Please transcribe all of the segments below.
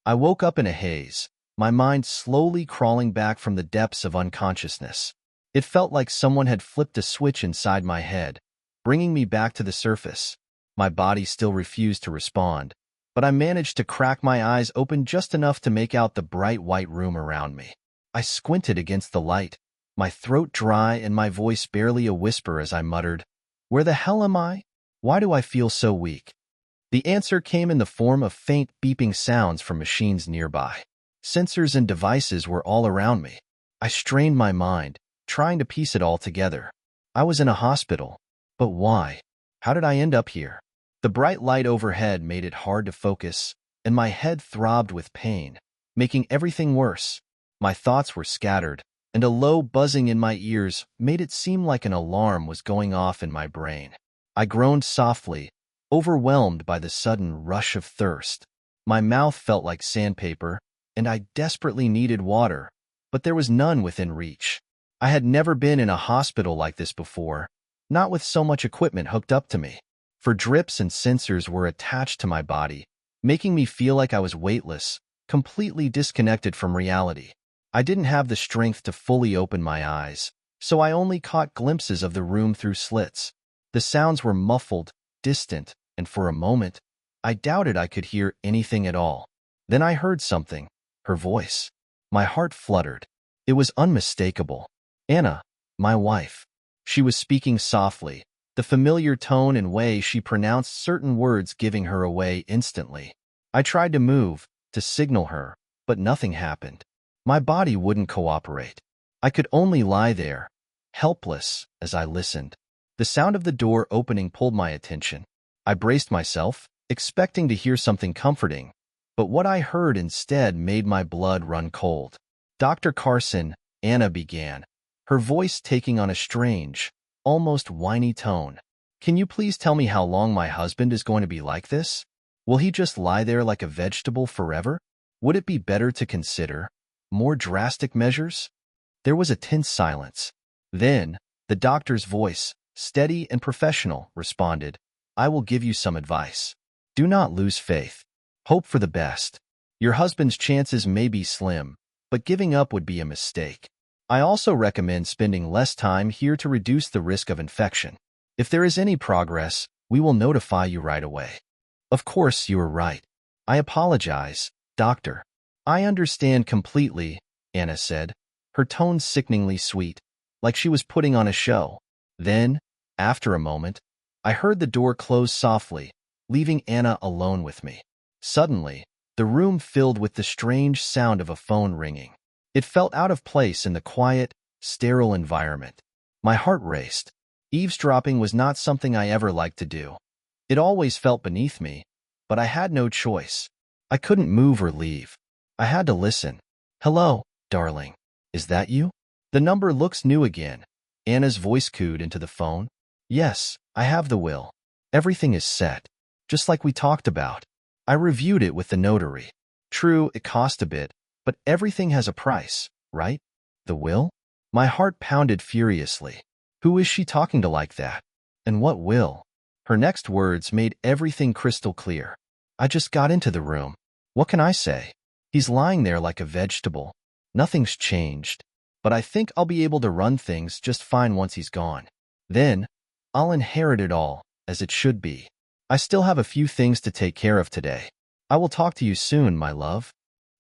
I woke up in a haze, my mind slowly crawling back from the depths of unconsciousness. It felt like someone had flipped a switch inside my head, bringing me back to the surface. My body still refused to respond, but I managed to crack my eyes open just enough to make out the bright white room around me. I squinted against the light, my throat dry and my voice barely a whisper as I muttered, "Where the hell am I? Why do I feel so weak?" The answer came in the form of faint beeping sounds from machines nearby. Sensors and devices were all around me. I strained my mind, trying to piece it all together. I was in a hospital. But why? How did I end up here? The bright light overhead made it hard to focus, and my head throbbed with pain, making everything worse. My thoughts were scattered, and a low buzzing in my ears made it seem like an alarm was going off in my brain. I groaned softly, overwhelmed by the sudden rush of thirst. My mouth felt like sandpaper, and I desperately needed water, but there was none within reach. I had never been in a hospital like this before, not with so much equipment hooked up to me. For drips and sensors were attached to my body, making me feel like I was weightless, completely disconnected from reality. I didn't have the strength to fully open my eyes, so I only caught glimpses of the room through slits. The sounds were muffled, distant, and for a moment, I doubted I could hear anything at all. Then I heard something, her voice. My heart fluttered. It was unmistakable. Anna, my wife. She was speaking softly, the familiar tone and way she pronounced certain words giving her away instantly. I tried to move, to signal her, but nothing happened. My body wouldn't cooperate. I could only lie there, helpless, as I listened. The sound of the door opening pulled my attention. I braced myself, expecting to hear something comforting, but what I heard instead made my blood run cold. "Dr. Carson," Anna began, her voice taking on a strange, almost whiny tone. "Can you please tell me how long my husband is going to be like this? Will he just lie there like a vegetable forever? Would it be better to consider more drastic measures?" There was a tense silence. Then, the doctor's voice, steady and professional, responded, "I will give you some advice. Do not lose faith. Hope for the best. Your husband's chances may be slim, but giving up would be a mistake. I also recommend spending less time here to reduce the risk of infection. If there is any progress, we will notify you right away." "Of course, you are right. I apologize, doctor." "I understand completely," Anna said, her tone sickeningly sweet, like she was putting on a show. Then, after a moment, I heard the door close softly, leaving Anna alone with me. Suddenly, the room filled with the strange sound of a phone ringing. It felt out of place in the quiet, sterile environment. My heart raced. Eavesdropping was not something I ever liked to do. It always felt beneath me, but I had no choice. I couldn't move or leave. I had to listen. "Hello, darling. Is that you?" "The number looks new again." Anna's voice cooed into the phone. "Yes, I have the will. Everything is set, just like we talked about. I reviewed it with the notary. True, it cost a bit, but everything has a price, right?" "The will?" My heart pounded furiously. Who is she talking to like that? And what will? Her next words made everything crystal clear. "I just got into the room. What can I say? He's lying there like a vegetable. Nothing's changed. But I think I'll be able to run things just fine once he's gone. Then, I'll inherit it all, as it should be. I still have a few things to take care of today. I will talk to you soon, my love."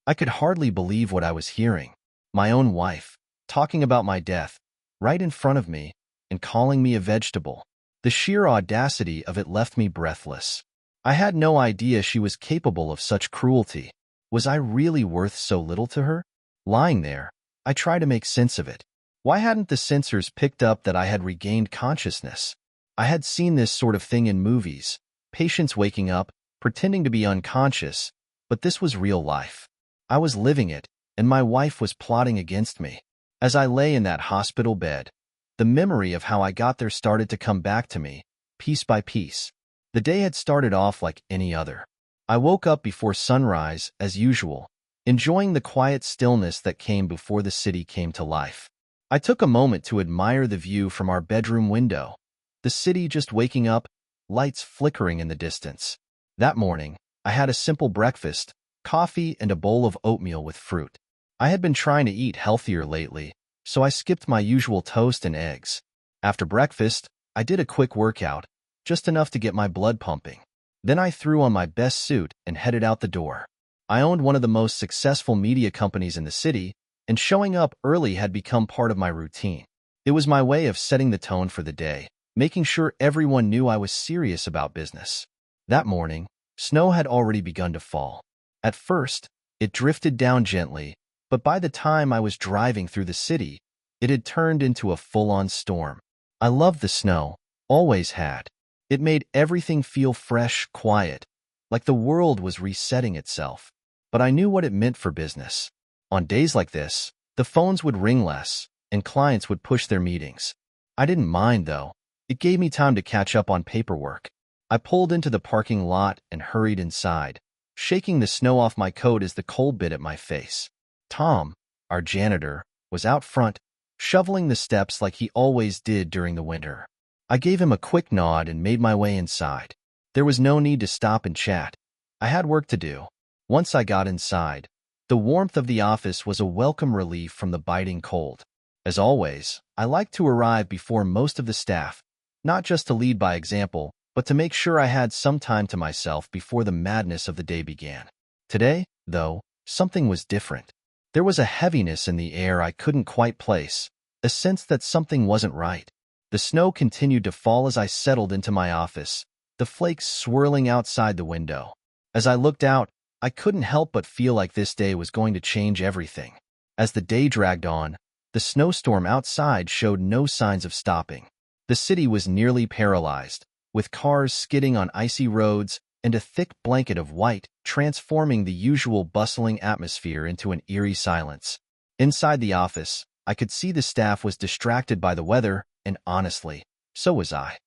I could hardly believe what I was hearing. My own wife, talking about my death, right in front of me, and calling me a vegetable. The sheer audacity of it left me breathless. I had no idea she was capable of such cruelty. Was I really worth so little to her? Lying there, I tried to make sense of it. Why hadn't the sensors picked up that I had regained consciousness? I had seen this sort of thing in movies, patients waking up, pretending to be unconscious, but this was real life. I was living it, and my wife was plotting against me. As I lay in that hospital bed, the memory of how I got there started to come back to me, piece by piece. The day had started off like any other. I woke up before sunrise, as usual, enjoying the quiet stillness that came before the city came to life. I took a moment to admire the view from our bedroom window, the city just waking up, lights flickering in the distance. That morning, I had a simple breakfast, coffee, and a bowl of oatmeal with fruit. I had been trying to eat healthier lately, so I skipped my usual toast and eggs. After breakfast, I did a quick workout, just enough to get my blood pumping. Then I threw on my best suit and headed out the door. I owned one of the most successful media companies in the city, and showing up early had become part of my routine. It was my way of setting the tone for the day, making sure everyone knew I was serious about business. That morning, snow had already begun to fall. At first, it drifted down gently, but by the time I was driving through the city, it had turned into a full-on storm. I loved the snow, always had. It made everything feel fresh, quiet, like the world was resetting itself. But I knew what it meant for business. On days like this, the phones would ring less, and clients would push their meetings. I didn't mind, though. It gave me time to catch up on paperwork. I pulled into the parking lot and hurried inside, shaking the snow off my coat as the cold bit at my face. Tom, our janitor, was out front, shoveling the steps like he always did during the winter. I gave him a quick nod and made my way inside. There was no need to stop and chat. I had work to do. Once I got inside, the warmth of the office was a welcome relief from the biting cold. As always, I liked to arrive before most of the staff, not just to lead by example, but to make sure I had some time to myself before the madness of the day began. Today, though, something was different. There was a heaviness in the air I couldn't quite place, a sense that something wasn't right. The snow continued to fall as I settled into my office, the flakes swirling outside the window. As I looked out, I couldn't help but feel like this day was going to change everything. As the day dragged on, the snowstorm outside showed no signs of stopping. The city was nearly paralyzed, with cars skidding on icy roads and a thick blanket of white transforming the usual bustling atmosphere into an eerie silence. Inside the office, I could see the staff was distracted by the weather, and honestly, so was I.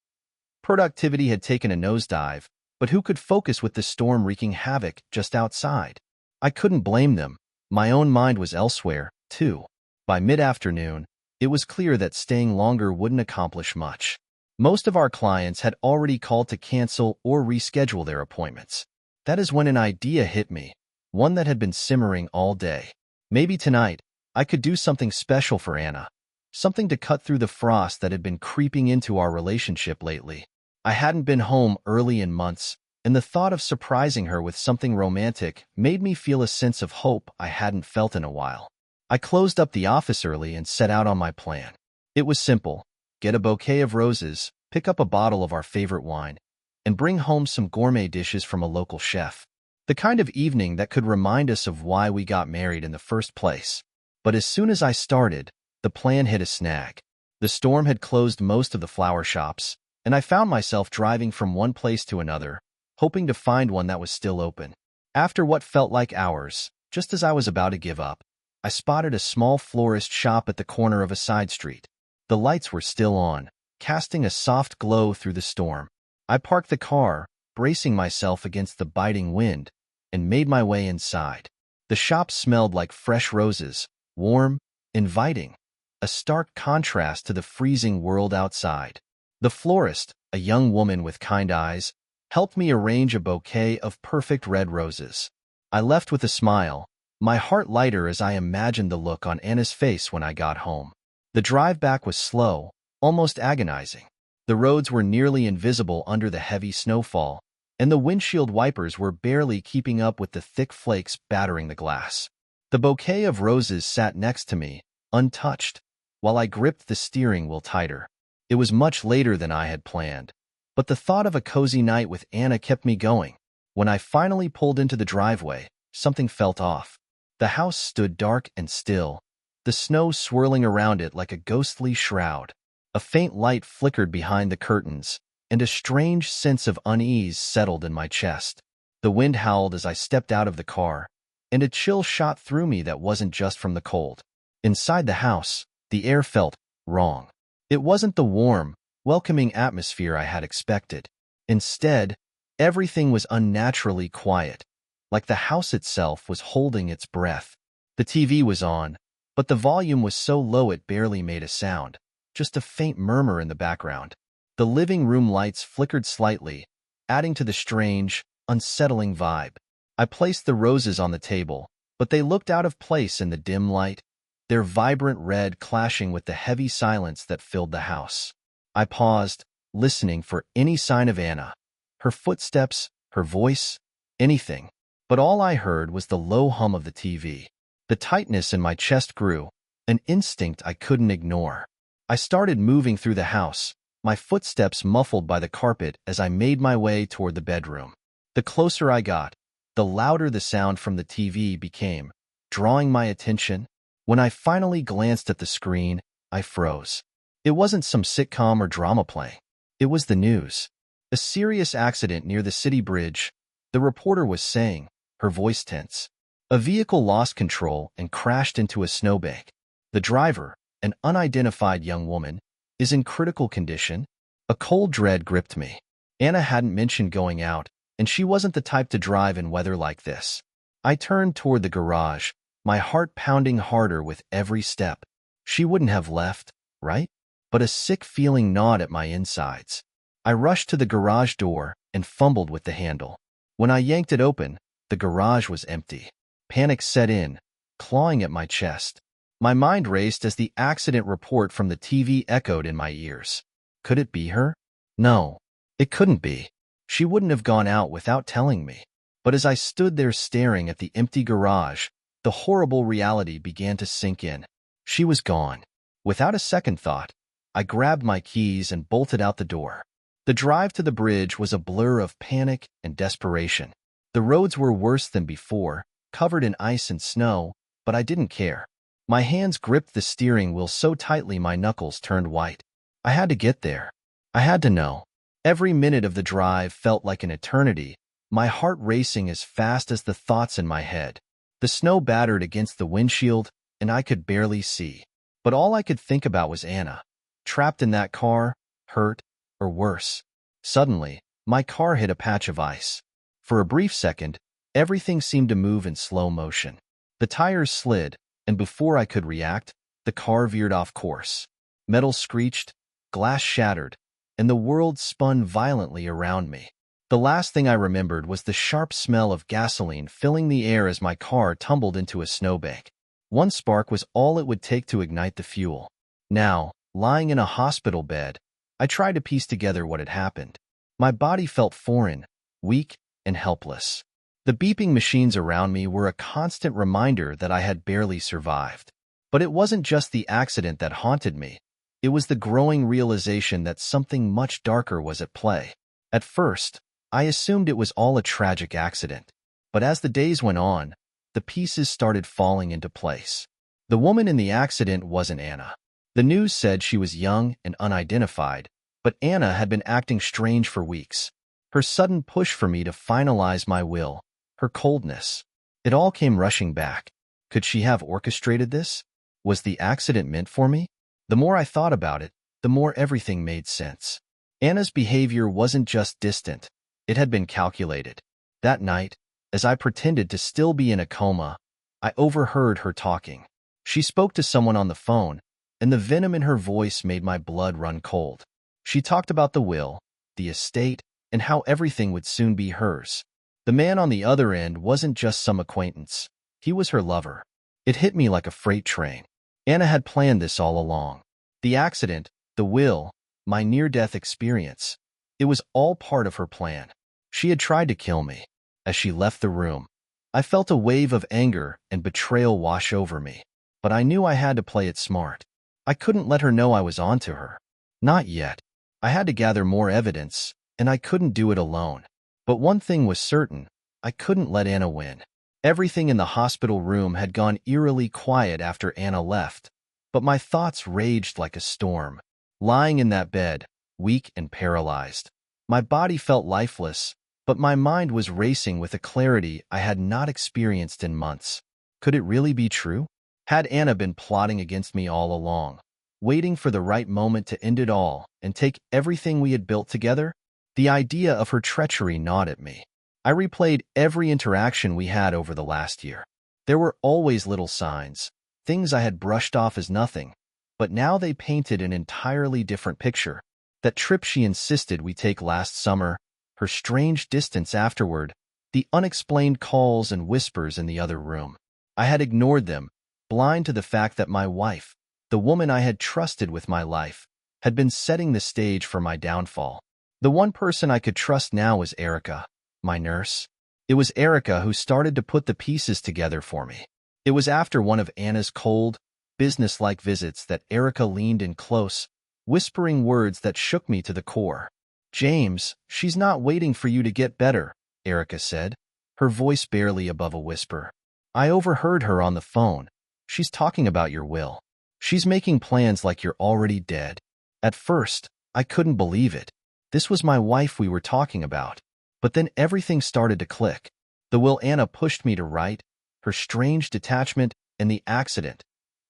Productivity had taken a nosedive, but who could focus with the storm wreaking havoc just outside? I couldn't blame them. My own mind was elsewhere, too. By mid-afternoon, it was clear that staying longer wouldn't accomplish much. Most of our clients had already called to cancel or reschedule their appointments. That is when an idea hit me, one that had been simmering all day. Maybe tonight, I could do something special for Anna, something to cut through the frost that had been creeping into our relationship lately. I hadn't been home early in months, and the thought of surprising her with something romantic made me feel a sense of hope I hadn't felt in a while. I closed up the office early and set out on my plan. It was simple. Get a bouquet of roses, pick up a bottle of our favorite wine, and bring home some gourmet dishes from a local chef. The kind of evening that could remind us of why we got married in the first place. But as soon as I started, the plan hit a snag. The storm had closed most of the flower shops, and I found myself driving from one place to another, hoping to find one that was still open. After what felt like hours, just as I was about to give up, I spotted a small florist shop at the corner of a side street. The lights were still on, casting a soft glow through the storm. I parked the car, bracing myself against the biting wind, and made my way inside. The shop smelled like fresh roses, warm, inviting, a stark contrast to the freezing world outside. The florist, a young woman with kind eyes, helped me arrange a bouquet of perfect red roses. I left with a smile, my heart lighter as I imagined the look on Anna's face when I got home. The drive back was slow, almost agonizing. The roads were nearly invisible under the heavy snowfall, and the windshield wipers were barely keeping up with the thick flakes battering the glass. The bouquet of roses sat next to me, untouched, while I gripped the steering wheel tighter. It was much later than I had planned, but the thought of a cozy night with Anna kept me going. When I finally pulled into the driveway, something felt off. The house stood dark and still, the snow swirling around it like a ghostly shroud. A faint light flickered behind the curtains, and a strange sense of unease settled in my chest. The wind howled as I stepped out of the car, and a chill shot through me that wasn't just from the cold. Inside the house, the air felt wrong. It wasn't the warm, welcoming atmosphere I had expected. Instead, everything was unnaturally quiet, like the house itself was holding its breath. The TV was on, but the volume was so low it barely made a sound, just a faint murmur in the background. The living room lights flickered slightly, adding to the strange, unsettling vibe. I placed the roses on the table, but they looked out of place in the dim light, their vibrant red clashing with the heavy silence that filled the house. I paused, listening for any sign of Anna, her footsteps, her voice, anything. But all I heard was the low hum of the TV. The tightness in my chest grew, an instinct I couldn't ignore. I started moving through the house, my footsteps muffled by the carpet as I made my way toward the bedroom. The closer I got, the louder the sound from the TV became, drawing my attention. When I finally glanced at the screen, I froze. It wasn't some sitcom or drama playing. It was the news. A serious accident near the city bridge, the reporter was saying, her voice tense. A vehicle lost control and crashed into a snowbank. The driver, an unidentified young woman, is in critical condition. A cold dread gripped me. Anna hadn't mentioned going out, and she wasn't the type to drive in weather like this. I turned toward the garage, my heart pounding harder with every step. She wouldn't have left, right? But a sick feeling gnawed at my insides. I rushed to the garage door and fumbled with the handle. When I yanked it open, the garage was empty. Panic set in, clawing at my chest. My mind raced as the accident report from the TV echoed in my ears. Could it be her? No, it couldn't be. She wouldn't have gone out without telling me. But as I stood there staring at the empty garage, the horrible reality began to sink in. She was gone. Without a second thought, I grabbed my keys and bolted out the door. The drive to the bridge was a blur of panic and desperation. The roads were worse than before, covered in ice and snow, but I didn't care. My hands gripped the steering wheel so tightly my knuckles turned white. I had to get there. I had to know. Every minute of the drive felt like an eternity, my heart racing as fast as the thoughts in my head. The snow battered against the windshield, and I could barely see. But all I could think about was Anna, trapped in that car, hurt, or worse. Suddenly, my car hit a patch of ice. For a brief second, everything seemed to move in slow motion. The tires slid, and before I could react, the car veered off course. Metal screeched, glass shattered, and the world spun violently around me. The last thing I remembered was the sharp smell of gasoline filling the air as my car tumbled into a snowbank. One spark was all it would take to ignite the fuel. Now, lying in a hospital bed, I tried to piece together what had happened. My body felt foreign, weak, and helpless. The beeping machines around me were a constant reminder that I had barely survived. But it wasn't just the accident that haunted me. It was the growing realization that something much darker was at play. At first, I assumed it was all a tragic accident. But as the days went on, the pieces started falling into place. The woman in the accident wasn't Anna. The news said she was young and unidentified, but Anna had been acting strange for weeks. Her sudden push for me to finalize my will, her coldness, it all came rushing back. Could she have orchestrated this? Was the accident meant for me? The more I thought about it, the more everything made sense. Anna's behavior wasn't just distant. It had been calculated. That night, as I pretended to still be in a coma, I overheard her talking. She spoke to someone on the phone, and the venom in her voice made my blood run cold. She talked about the will, the estate, and how everything would soon be hers. The man on the other end wasn't just some acquaintance. He was her lover. It hit me like a freight train. Anna had planned this all along. The accident, the will, my near-death experience. It was all part of her plan. She had tried to kill me. As she left the room, I felt a wave of anger and betrayal wash over me. But I knew I had to play it smart. I couldn't let her know I was onto her. Not yet. I had to gather more evidence, and I couldn't do it alone. But one thing was certain, I couldn't let Anna win. Everything in the hospital room had gone eerily quiet after Anna left, but my thoughts raged like a storm. Lying in that bed, weak and paralyzed, my body felt lifeless, but my mind was racing with a clarity I had not experienced in months. Could it really be true? Had Anna been plotting against me all along, waiting for the right moment to end it all and take everything we had built together? The idea of her treachery gnawed at me. I replayed every interaction we had over the last year. There were always little signs, things I had brushed off as nothing, but now they painted an entirely different picture. That trip she insisted we take last summer, her strange distance afterward, the unexplained calls and whispers in the other room. I had ignored them, blind to the fact that my wife, the woman I had trusted with my life, had been setting the stage for my downfall. The one person I could trust now was Erica, my nurse. It was Erica who started to put the pieces together for me. It was after one of Anna's cold, business-like visits that Erica leaned in close, whispering words that shook me to the core. "James, she's not waiting for you to get better," Erica said, her voice barely above a whisper. "I overheard her on the phone. She's talking about your will. She's making plans like you're already dead." At first, I couldn't believe it. This was my wife we were talking about. But then everything started to click. The will Anna pushed me to write, her strange detachment, and the accident.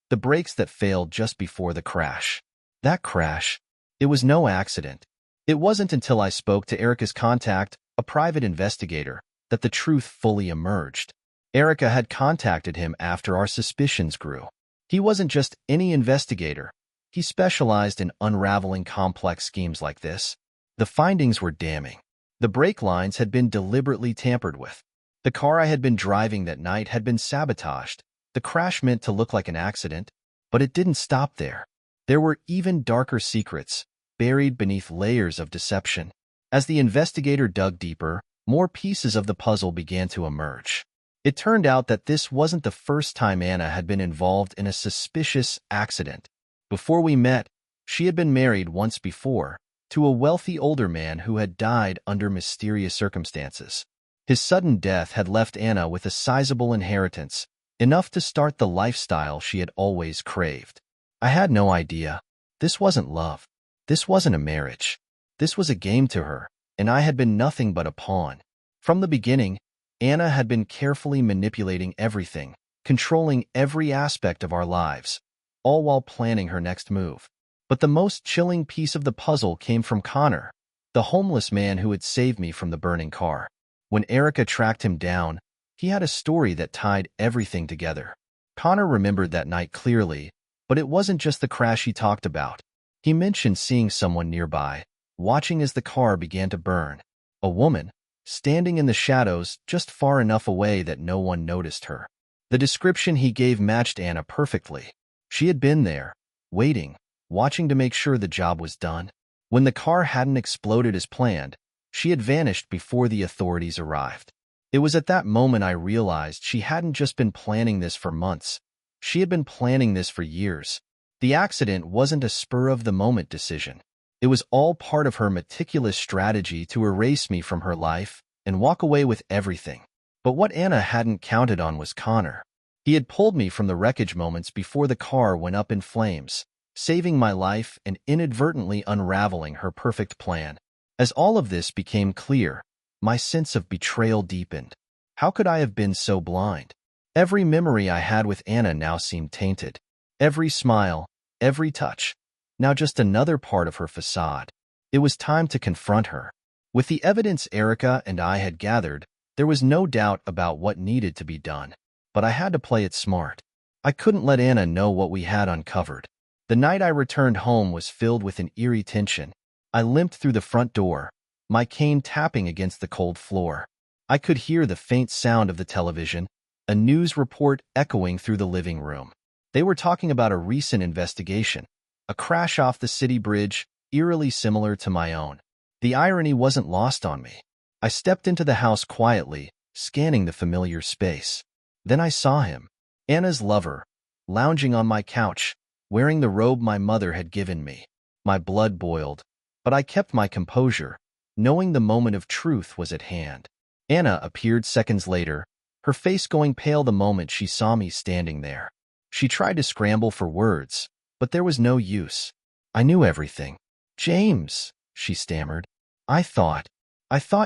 The brakes that failed just before the crash. That crash, it was no accident. It wasn't until I spoke to Erica's contact, a private investigator, that the truth fully emerged. Erica had contacted him after our suspicions grew. He wasn't just any investigator. He specialized in unraveling complex schemes like this. The findings were damning. The brake lines had been deliberately tampered with. The car I had been driving that night had been sabotaged. The crash meant to look like an accident, but it didn't stop there. There were even darker secrets, buried beneath layers of deception. As the investigator dug deeper, more pieces of the puzzle began to emerge. It turned out that this wasn't the first time Anna had been involved in a suspicious accident. Before we met, she had been married once before, to a wealthy older man who had died under mysterious circumstances. His sudden death had left Anna with a sizable inheritance, enough to start the lifestyle she had always craved. I had no idea. This wasn't love. This wasn't a marriage. This was a game to her, and I had been nothing but a pawn. From the beginning, Anna had been carefully manipulating everything, controlling every aspect of our lives, all while planning her next move. But the most chilling piece of the puzzle came from Connor, the homeless man who had saved me from the burning car. When Erica tracked him down, he had a story that tied everything together. Connor remembered that night clearly, but it wasn't just the crash he talked about. He mentioned seeing someone nearby, watching as the car began to burn. A woman, standing in the shadows just far enough away that no one noticed her. The description he gave matched Anna perfectly. She had been there, waiting, watching to make sure the job was done. When the car hadn't exploded as planned, she had vanished before the authorities arrived. It was at that moment I realized she hadn't just been planning this for months. She had been planning this for years. The accident wasn't a spur-of-the-moment decision. It was all part of her meticulous strategy to erase me from her life and walk away with everything. But what Anna hadn't counted on was Connor. He had pulled me from the wreckage moments before the car went up in flames, saving my life and inadvertently unraveling her perfect plan. As all of this became clear, my sense of betrayal deepened. How could I have been so blind? Every memory I had with Anna now seemed tainted. Every smile, every touch, now just another part of her facade. It was time to confront her. With the evidence Erica and I had gathered, there was no doubt about what needed to be done. But I had to play it smart. I couldn't let Anna know what we had uncovered. The night I returned home was filled with an eerie tension. I limped through the front door, my cane tapping against the cold floor. I could hear the faint sound of the television, a news report echoing through the living room. They were talking about a recent investigation, a crash off the city bridge, eerily similar to my own. The irony wasn't lost on me. I stepped into the house quietly, scanning the familiar space. Then I saw him, Anna's lover, lounging on my couch, wearing the robe my mother had given me. My blood boiled, but I kept my composure, knowing the moment of truth was at hand. Anna appeared seconds later, her face going pale the moment she saw me standing there. She tried to scramble for words, but there was no use. I knew everything. "James," she stammered. I thought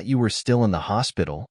you were still in the hospital."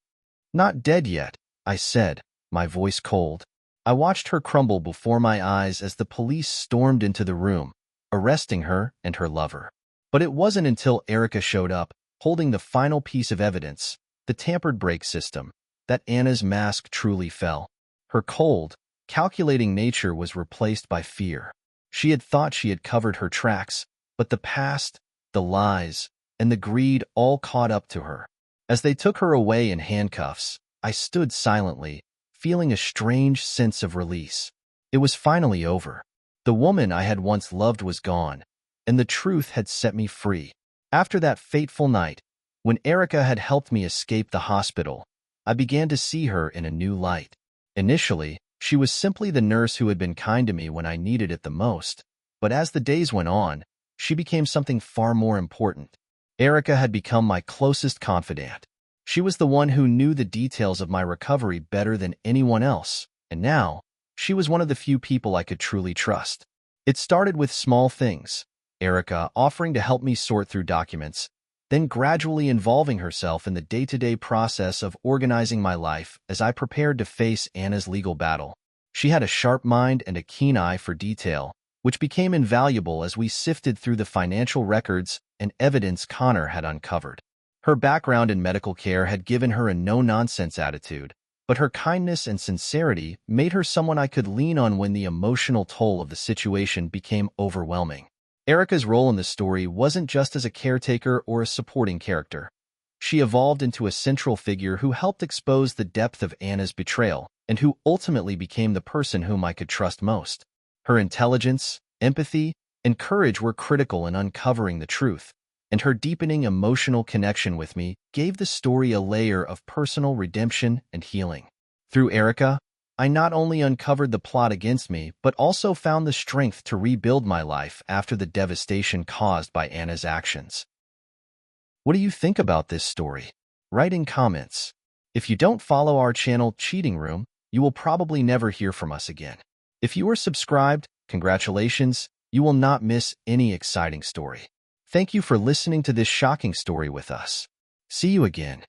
"Not dead yet," I said, my voice cold. I watched her crumble before my eyes as the police stormed into the room, arresting her and her lover. But it wasn't until Erica showed up, holding the final piece of evidence, the tampered brake system, that Anna's mask truly fell. Her cold, calculating nature was replaced by fear. She had thought she had covered her tracks, but the past, the lies, and the greed all caught up to her. As they took her away in handcuffs, I stood silently, feeling a strange sense of release. It was finally over. The woman I had once loved was gone, and the truth had set me free. After that fateful night, when Erica had helped me escape the hospital, I began to see her in a new light. Initially, she was simply the nurse who had been kind to me when I needed it the most, but as the days went on, she became something far more important. Erica had become my closest confidant. She was the one who knew the details of my recovery better than anyone else, and now, she was one of the few people I could truly trust. It started with small things, Erica offering to help me sort through documents, then gradually involving herself in the day-to-day process of organizing my life as I prepared to face Anna's legal battle. She had a sharp mind and a keen eye for detail, which became invaluable as we sifted through the financial records and evidence Connor had uncovered. Her background in medical care had given her a no-nonsense attitude, but her kindness and sincerity made her someone I could lean on when the emotional toll of the situation became overwhelming. Erica's role in the story wasn't just as a caretaker or a supporting character. She evolved into a central figure who helped expose the depth of Anna's betrayal and who ultimately became the person whom I could trust most. Her intelligence, empathy, and courage were critical in uncovering the truth, and her deepening emotional connection with me gave the story a layer of personal redemption and healing. Through Erica, I not only uncovered the plot against me, but also found the strength to rebuild my life after the devastation caused by Anna's actions. What do you think about this story? Write in comments. If you don't follow our channel Cheating Room, you will probably never hear from us again. If you are subscribed, congratulations, you will not miss any exciting story. Thank you for listening to this shocking story with us. See you again.